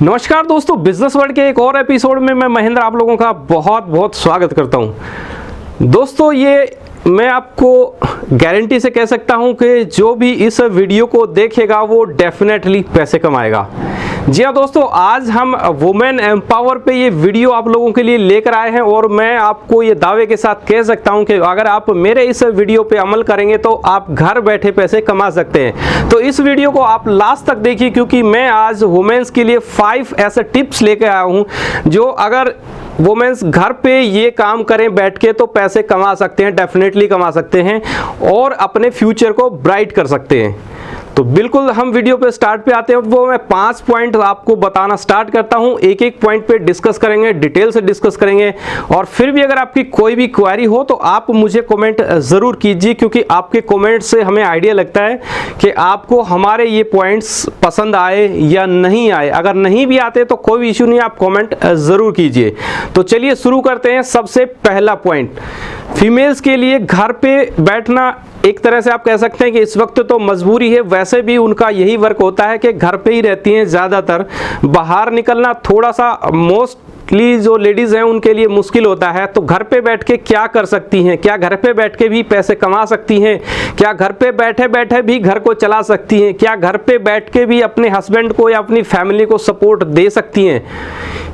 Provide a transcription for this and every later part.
नमस्कार दोस्तों, business world के एक और एपिसोड में मैं महेंद्र आप लोगों का बहुत बहुत स्वागत करता हूं। दोस्तों, ये मैं आपको गारंटी से कह सकता हूं कि जो भी इस वीडियो को देखेगा वो डेफिनेटली पैसे कमाएगा। जी हाँ दोस्तों, आज हम वुमेन एम्पावर पे ये वीडियो आप लोगों के लिए लेकर आए हैं और मैं आपको ये दावे के साथ कह सकता हूं कि अगर आप मेरे इस वीडियो पे अमल करेंगे तो आप घर बैठे पैसे कमा सकते हैं। तो इस वीडियो को आप लास्ट तक देखिए, क्योंकि मैं आज वुमेन्स के लिए 5 ऐसे टिप्स लेकर आया हूँ जो अगर वुमेन्स घर पे ये काम करें बैठ के तो पैसे कमा सकते हैं, डेफिनेटली कमा सकते हैं और अपने फ्यूचर को ब्राइट कर सकते हैं। तो बिल्कुल हम वीडियो पे स्टार्ट पे आते हैं। वो मैं 5 पॉइंट आपको बताना स्टार्ट करता हूं, एक एक पॉइंट पे डिस्कस करेंगे, डिटेल से डिस्कस करेंगे। और फिर भी अगर आपकी कोई भी क्वेरी हो तो आप मुझे कमेंट ज़रूर कीजिए, क्योंकि आपके कमेंट से हमें आइडिया लगता है कि आपको हमारे ये पॉइंट्स पसंद आए या नहीं आए। अगर नहीं भी आते तो कोई भी इशू नहीं, आप कॉमेंट ज़रूर कीजिए। तो चलिए शुरू करते हैं। सबसे पहला पॉइंट, फीमेल्स के लिए घर पे बैठना एक तरह से आप कह सकते हैं कि इस वक्त तो मजबूरी है, वैसे भी उनका यही वर्क होता है कि घर पे ही रहती हैं ज़्यादातर। बाहर निकलना थोड़ा सा मोस्टली जो लेडीज़ हैं उनके लिए मुश्किल होता है। तो घर पे बैठ के क्या कर सकती हैं? क्या घर पे बैठ के भी पैसे कमा सकती हैं? क्या घर पे बैठे बैठे भी घर को चला सकती हैं? क्या घर पे बैठ के भी अपने हस्बैंड को या अपनी फैमिली को सपोर्ट दे सकती हैं?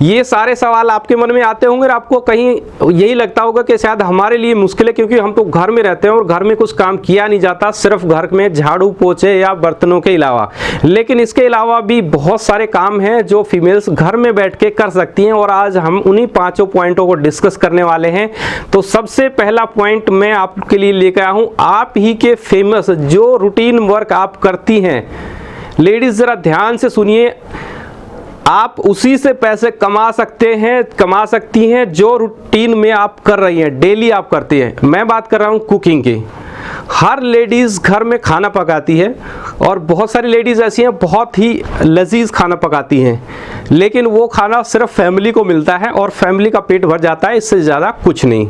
ये सारे सवाल आपके मन में आते होंगे और आपको कहीं यही लगता होगा कि शायद हमारे लिए मुश्किल है, क्योंकि हम तो घर में रहते हैं और घर में कुछ काम किया नहीं जाता, सिर्फ घर में झाड़ू पोछे या बर्तनों के अलावा। लेकिन इसके अलावा भी बहुत सारे काम हैं जो फीमेल्स घर में बैठ के कर सकती हैं और आज हम उन्हीं 5 पॉइंटों को डिस्कस करने वाले हैं। तो सबसे पहला पॉइंट मैं आपके लिए लेकर आया हूं, आप ही के फेमस जो रूटीन वर्क आप करती हैं। लेडीज जरा ध्यान से सुनिए, आप उसी से पैसे कमा सकती हैं जो रूटीन में आप कर रही हैं, डेली आप करती हैं। मैं बात कर रहा हूं कुकिंग की। हर लेडीज़ घर में खाना पकाती है और बहुत सारी लेडीज़ ऐसी हैं बहुत ही लजीज खाना पकाती हैं, लेकिन वो खाना सिर्फ फैमिली को मिलता है और फैमिली का पेट भर जाता है, इससे ज़्यादा कुछ नहीं।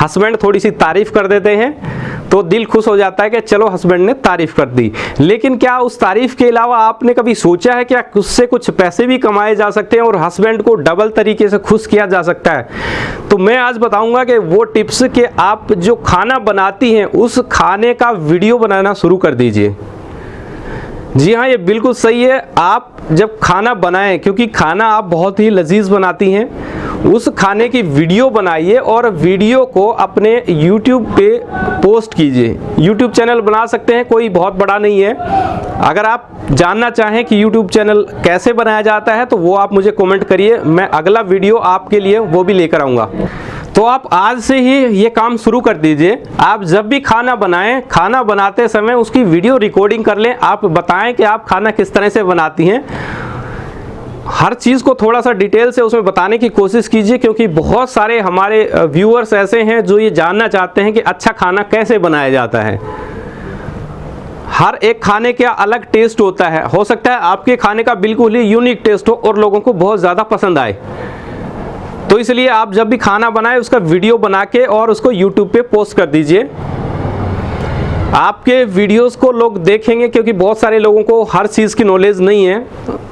हस्बैंड थोड़ी सी तारीफ़ कर देते हैं तो दिल खुश हो जाता है कि चलो हस्बैंड ने तारीफ़ कर दी, लेकिन क्या उस तारीफ़ के अलावा आपने कभी सोचा है क्या उससे कुछ पैसे भी कमाए जा सकते हैं और हस्बैंड को डबल तरीके से खुश किया जा सकता है? तो मैं आज बताऊंगा कि वो टिप्स कि आप जो खाना बनाती हैं उस खाने का वीडियो बनाना शुरू कर दीजिए। जी हाँ, ये बिल्कुल सही है। आप जब खाना बनाएं, क्योंकि खाना आप बहुत ही लजीज बनाती हैं, उस खाने की वीडियो बनाइए और वीडियो को अपने YouTube पे पोस्ट कीजिए। YouTube चैनल बना सकते हैं, कोई बहुत बड़ा नहीं है। अगर आप जानना चाहें कि YouTube चैनल कैसे बनाया जाता है तो वो आप मुझे कमेंट करिए, मैं अगला वीडियो आपके लिए वो भी लेकर आऊँगा। तो आप आज से ही ये काम शुरू कर दीजिए। आप जब भी खाना बनाएं, खाना बनाते समय उसकी वीडियो रिकॉर्डिंग कर लें। आप बताएं कि आप खाना किस तरह से बनाती हैं। हर चीज़ को थोड़ा सा डिटेल से उसमें बताने की कोशिश कीजिए, क्योंकि बहुत सारे हमारे व्यूअर्स ऐसे हैं जो ये जानना चाहते हैं कि अच्छा खाना कैसे बनाया जाता है। हर एक खाने का अलग टेस्ट होता है। हो सकता है आपके खाने का बिल्कुल ही यूनिक टेस्ट हो और लोगों को बहुत ज़्यादा पसंद आए। तो इसलिए आप जब भी खाना बनाएं उसका वीडियो बना के और उसको YouTube पे पोस्ट कर दीजिए। आपके वीडियोस को लोग देखेंगे, क्योंकि बहुत सारे लोगों को हर चीज़ की नॉलेज नहीं है।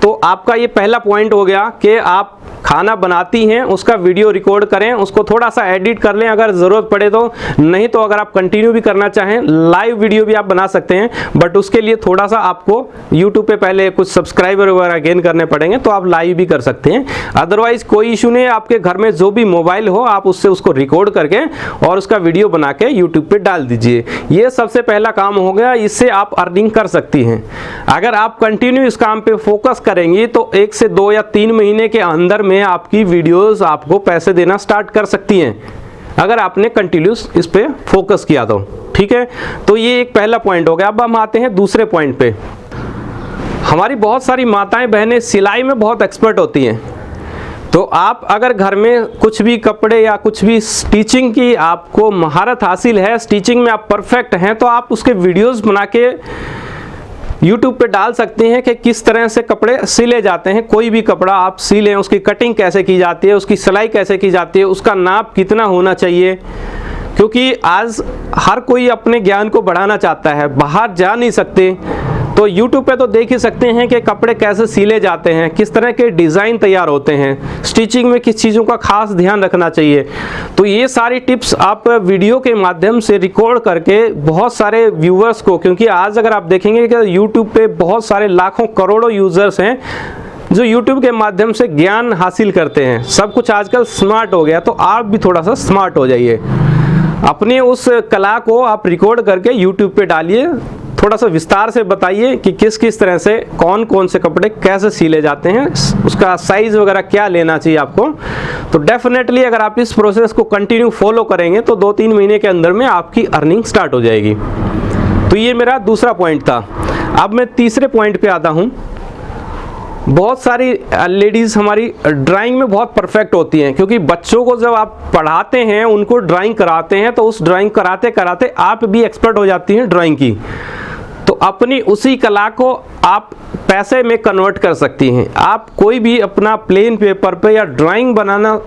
तो आपका ये पहला पॉइंट हो गया कि आप खाना बनाती हैं उसका वीडियो रिकॉर्ड करें, उसको थोड़ा सा एडिट कर लें अगर ज़रूरत पड़े तो। नहीं तो अगर आप कंटिन्यू भी करना चाहें लाइव वीडियो भी आप बना सकते हैं, बट उसके लिए थोड़ा सा आपको YouTube पे पहले कुछ सब्सक्राइबर वगैरह गेन करने पड़ेंगे, तो आप लाइव भी कर सकते हैं। अदरवाइज कोई इशू नहीं है, आपके घर में जो भी मोबाइल हो आप उससे उसको रिकॉर्ड करके और उसका वीडियो बना के YouTube पे डाल दीजिए। ये सबसे पहला काम हो गया, इससे आप अर्निंग कर सकती हैं। अगर आप कंटिन्यू इस काम पे फोकस करेंगी तो 1 से 2 या 3 महीने के अंदर में आपकी वीडियोस आपको पैसे देना स्टार्ट कर सकती हैं, अगर आपने कंटिन्यूस इस पे फोकस किया तो। ठीक है, तो ये एक पहला पॉइंट हो गया। अब हम आते हैं दूसरे पॉइंट पे। हमारी बहुत सारी माताएं बहनें सिलाई में बहुत एक्सपर्ट होती हैं। तो आप अगर घर में कुछ भी कपड़े या कुछ भी स्टिचिंग की आपको महारत हासिल है, स्टिचिंग में आप परफेक्ट हैं, तो आप उसके वीडियोस बना के YouTube पे डाल सकते हैं कि किस तरह से कपड़े सिले जाते हैं। कोई भी कपड़ा आप सिलें, उसकी कटिंग कैसे की जाती है, उसकी सिलाई कैसे की जाती है, उसका नाप कितना होना चाहिए। क्योंकि आज हर कोई अपने ज्ञान को बढ़ाना चाहता है, बाहर जा नहीं सकते, तो YouTube पे तो देख ही सकते हैं कि कपड़े कैसे सिले जाते हैं, किस तरह के डिज़ाइन तैयार होते हैं, स्टिचिंग में किस चीज़ों का खास ध्यान रखना चाहिए। तो ये सारी टिप्स आप वीडियो के माध्यम से रिकॉर्ड करके बहुत सारे व्यूअर्स को, क्योंकि आज अगर आप देखेंगे कि YouTube पे बहुत सारे लाखों करोड़ों यूज़र्स हैं जो YouTube के माध्यम से ज्ञान हासिल करते हैं। सब कुछ आजकल स्मार्ट हो गया, तो आप भी थोड़ा सा स्मार्ट हो जाइए। अपने उस कला को आप रिकॉर्ड करके YouTube पे डालिए, थोड़ा सा विस्तार से बताइए कि किस किस तरह से कौन कौन से कपड़े कैसे सिले जाते हैं, उसका साइज़ वगैरह क्या लेना चाहिए आपको। तो डेफिनेटली अगर आप इस प्रोसेस को कंटिन्यू फॉलो करेंगे तो 2-3 महीने के अंदर में आपकी अर्निंग स्टार्ट हो जाएगी। तो ये मेरा दूसरा पॉइंट था। अब मैं तीसरे पॉइंट पे आता हूँ। बहुत सारी लेडीज़ हमारी ड्राइंग में बहुत परफेक्ट होती हैं, क्योंकि बच्चों को जब आप पढ़ाते हैं, उनको ड्राइंग कराते हैं, तो उस ड्राइंग कराते कराते आप भी एक्सपर्ट हो जाती हैं ड्राइंग की। तो अपनी उसी कला को आप पैसे में कन्वर्ट कर सकती हैं। आप कोई भी अपना प्लेन पेपर पे या ड्राइंग बनाना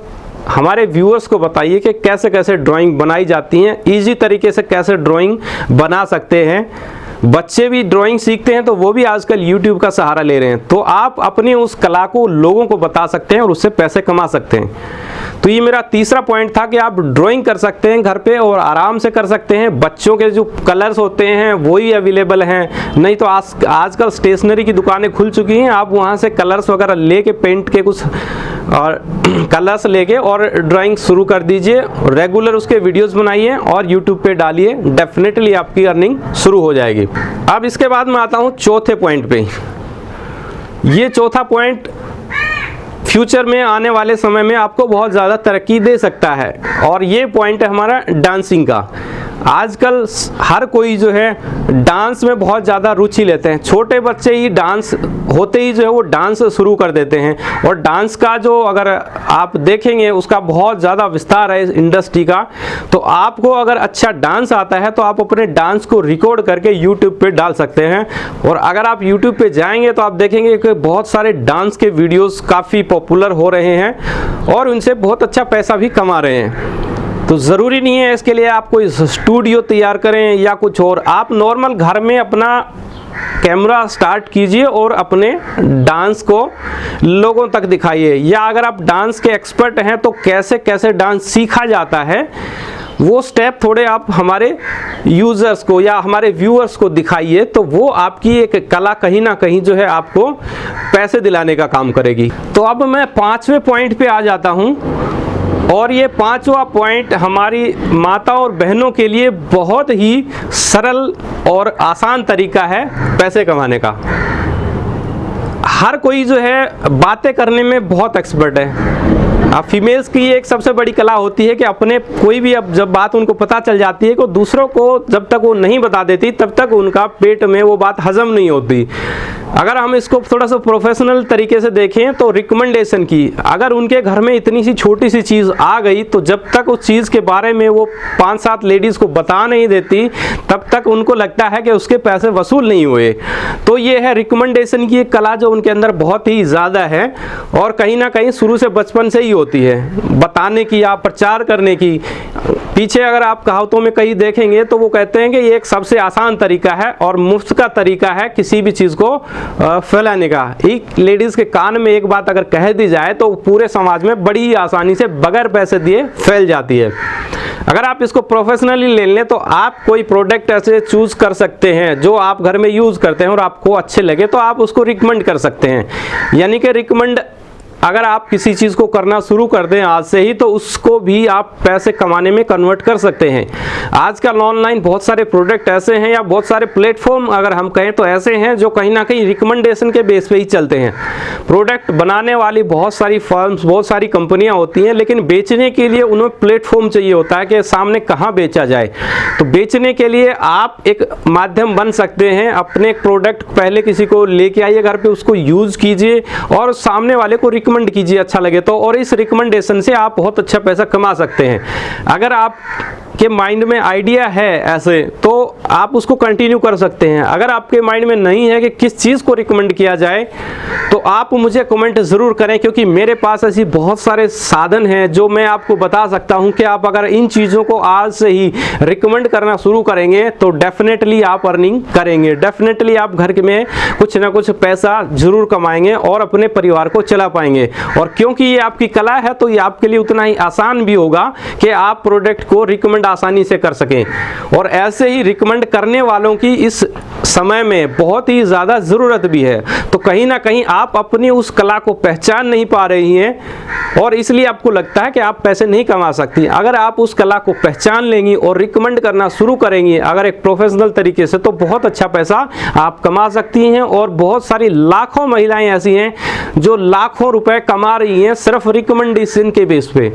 हमारे व्यूअर्स को बताइए कि कैसे कैसे ड्राइंग बनाई जाती हैं, इजी तरीके से कैसे ड्राइंग बना सकते हैं। बच्चे भी ड्राइंग सीखते हैं तो वो भी आजकल YouTube का सहारा ले रहे हैं। तो आप अपनी उस कला को लोगों को बता सकते हैं और उससे पैसे कमा सकते हैं। तो ये मेरा तीसरा पॉइंट था कि आप ड्राइंग कर सकते हैं घर पे और आराम से कर सकते हैं। बच्चों के जो कलर्स होते हैं वो ही अवेलेबल हैं, नहीं तो आजकल स्टेशनरी की दुकानें खुल चुकी हैं। आप वहाँ से कलर्स वगैरह लेके, पेंट के कुछ और कलर्स लेके और ड्राइंग शुरू कर दीजिए। रेगुलर उसके वीडियोस बनाइए और YouTube पे डालिए, डेफिनेटली आपकी अर्निंग शुरू हो जाएगी। अब इसके बाद मैं आता हूँ चौथे पॉइंट पे। ये चौथा पॉइंट फ्यूचर में आने वाले समय में आपको बहुत ज़्यादा तरक्की दे सकता है, और ये पॉइंट है हमारा डांसिंग का। आजकल हर कोई जो है डांस में बहुत ज़्यादा रुचि लेते हैं। छोटे बच्चे ही डांस होते ही जो है वो डांस शुरू कर देते हैं, और डांस का जो अगर आप देखेंगे उसका बहुत ज़्यादा विस्तार है इस इंडस्ट्री का। तो आपको अगर अच्छा डांस आता है तो आप अपने डांस को रिकॉर्ड करके YouTube पे डाल सकते हैं। और अगर आप YouTube पे जाएंगे तो आप देखेंगे कि बहुत सारे डांस के वीडियोस काफ़ी पॉपुलर हो रहे हैं और उनसे बहुत अच्छा पैसा भी कमा रहे हैं। तो ज़रूरी नहीं है इसके लिए आप कोई स्टूडियो तैयार करें या कुछ और। आप नॉर्मल घर में अपना कैमरा स्टार्ट कीजिए और अपने डांस को लोगों तक दिखाइए। या अगर आप डांस के एक्सपर्ट हैं तो कैसे कैसे डांस सीखा जाता है वो स्टेप थोड़े आप हमारे यूज़र्स को या हमारे व्यूअर्स को दिखाइए, तो वो आपकी एक कला कहीं ना कहीं जो है आपको पैसे दिलाने का काम करेगी। तो अब मैं 5वें पॉइंट पे आ जाता हूँ, और ये 5वां पॉइंट हमारी माता और बहनों के लिए बहुत ही सरल और आसान तरीका है पैसे कमाने का। हर कोई जो है बातें करने में बहुत एक्सपर्ट है। अब फीमेल्स की एक सबसे बड़ी कला होती है कि अपने कोई भी अब जब बात उनको पता चल जाती है कि दूसरों को जब तक वो नहीं बता देती तब तक उनका पेट में वो बात हजम नहीं होती। अगर हम इसको थोड़ा सा प्रोफेशनल तरीके से देखें तो रिकमेंडेशन की, अगर उनके घर में इतनी सी छोटी सी चीज़ आ गई तो जब तक उस चीज़ के बारे में वो 5-7 लेडीज़ को बता नहीं देती तब तक उनको लगता है कि उसके पैसे वसूल नहीं हुए। तो ये है रिकमेंडेशन की एक कला जो उनके अंदर बहुत ही ज़्यादा है, और कहीं ना कहीं शुरू से बचपन से ही होती है बताने की या प्रचार करने की। पीछे अगर आप कहावतों में कहीं देखेंगे तो वो कहते हैं कि ये एक सबसे आसान तरीका है और मुफ्त का तरीका है किसी भी चीज़ को फैलाने का। एक लेडीज़ के कान में एक बात अगर कह दी जाए तो पूरे समाज में बड़ी आसानी से बगैर पैसे दिए फैल जाती है। अगर आप इसको प्रोफेशनली ले लें तो आप कोई प्रोडक्ट ऐसे चूज़ कर सकते हैं जो आप घर में यूज़ करते हैं और आपको अच्छे लगे तो आप उसको रिकमेंड कर सकते हैं। यानी कि रिकमेंड अगर आप किसी चीज़ को करना शुरू कर दें आज से ही तो उसको भी आप पैसे कमाने में कन्वर्ट कर सकते हैं। आजकल ऑनलाइन बहुत सारे प्रोडक्ट ऐसे हैं या बहुत सारे प्लेटफॉर्म अगर हम कहें तो ऐसे हैं जो कहीं ना कहीं रिकमेंडेशन के बेस पे ही चलते हैं। प्रोडक्ट बनाने वाली बहुत सारी फर्म्स, बहुत सारी कंपनियां होती हैं, लेकिन बेचने के लिए उन्हें प्लेटफॉर्म चाहिए होता है कि सामने कहाँ बेचा जाए। तो बेचने के लिए आप एक माध्यम बन सकते हैं। अपने प्रोडक्ट पहले किसी को लेके आइए घर पे, उसको यूज़ कीजिए और सामने वाले को रिकमेंड कीजिए अच्छा लगे तो, और इस रिकमेंडेशन से आप बहुत अच्छा पैसा कमा सकते हैं। अगर आप के माइंड में आइडिया है ऐसे तो आप उसको कंटिन्यू कर सकते हैं। अगर आपके माइंड में नहीं है कि किस चीज़ को रिकमेंड किया जाए तो आप मुझे कमेंट ज़रूर करें, क्योंकि मेरे पास ऐसी बहुत सारे साधन हैं जो मैं आपको बता सकता हूं कि आप अगर इन चीज़ों को आज से ही रिकमेंड करना शुरू करेंगे तो डेफिनेटली आप अर्निंग करेंगे, डेफिनेटली आप घर में कुछ ना कुछ पैसा ज़रूर कमाएंगे और अपने परिवार को चला पाएंगे। और क्योंकि ये आपकी कला है तो ये आपके लिए उतना ही आसान भी होगा कि आप प्रोडक्ट को रिकमेंड आसानी से कर सकें। और ऐसे ही रिकमेंड करने वालों की इस समय में बहुत ही ज़्यादा ज़रूरत भी है। तो कहीं ना कहीं आप अपनी उस कला को पहचान नहीं पा रही हैं और इसलिए आपको लगता है कि आप पैसे नहीं कमा सकती। अगर आप उस कला को पहचान लेंगी और रिकमेंड करना शुरू करेंगी अगर एक प्रोफेशनल तरीके से, तो बहुत अच्छा पैसा आप कमा सकती हैं। और बहुत सारी लाखों महिलाएं ऐसी हैं जो लाखों रुपए कमा रही हैं सिर्फ रिकमेंडेशन के बेस पे।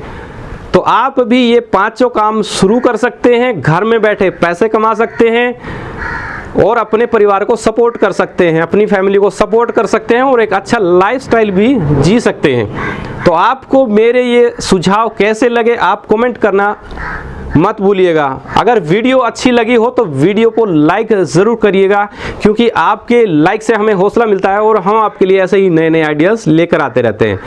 तो आप भी ये पांचों काम शुरू कर सकते हैं, घर में बैठे पैसे कमा सकते हैं और अपने परिवार को सपोर्ट कर सकते हैं, अपनी फैमिली को सपोर्ट कर सकते हैं और एक अच्छा लाइफस्टाइल भी जी सकते हैं। तो आपको मेरे ये सुझाव कैसे लगे आप कमेंट करना मत भूलिएगा। अगर वीडियो अच्छी लगी हो तो वीडियो को लाइक ज़रूर करिएगा, क्योंकि आपके लाइक से हमें हौसला मिलता है और हम आपके लिए ऐसे ही नए नए आइडियाज़ लेकर आते रहते हैं।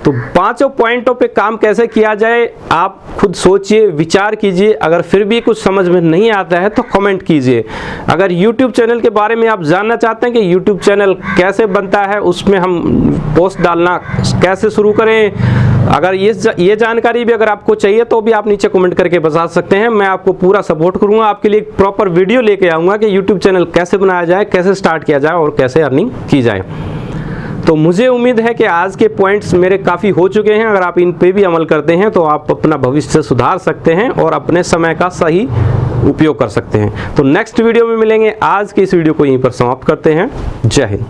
तो पांचों पॉइंटों पे काम कैसे किया जाए आप खुद सोचिए, विचार कीजिए। अगर फिर भी कुछ समझ में नहीं आता है तो कमेंट कीजिए। अगर YouTube चैनल के बारे में आप जानना चाहते हैं कि YouTube चैनल कैसे बनता है, उसमें हम पोस्ट डालना कैसे शुरू करें, अगर ये जानकारी भी अगर आपको चाहिए तो भी आप नीचे कमेंट करके बता सकते हैं। मैं आपको पूरा सपोर्ट करूंगा, आपके लिए एक प्रॉपर वीडियो लेके आऊँगा कि YouTube चैनल कैसे बनाया जाए, कैसे स्टार्ट किया जाए और कैसे अर्निंग की जाए। तो मुझे उम्मीद है कि आज के पॉइंट्स मेरे काफ़ी हो चुके हैं। अगर आप इन पे भी अमल करते हैं तो आप अपना भविष्य सुधार सकते हैं और अपने समय का सही उपयोग कर सकते हैं। तो नेक्स्ट वीडियो में मिलेंगे। आज की इस वीडियो को यहीं पर समाप्त करते हैं। जय हिंद।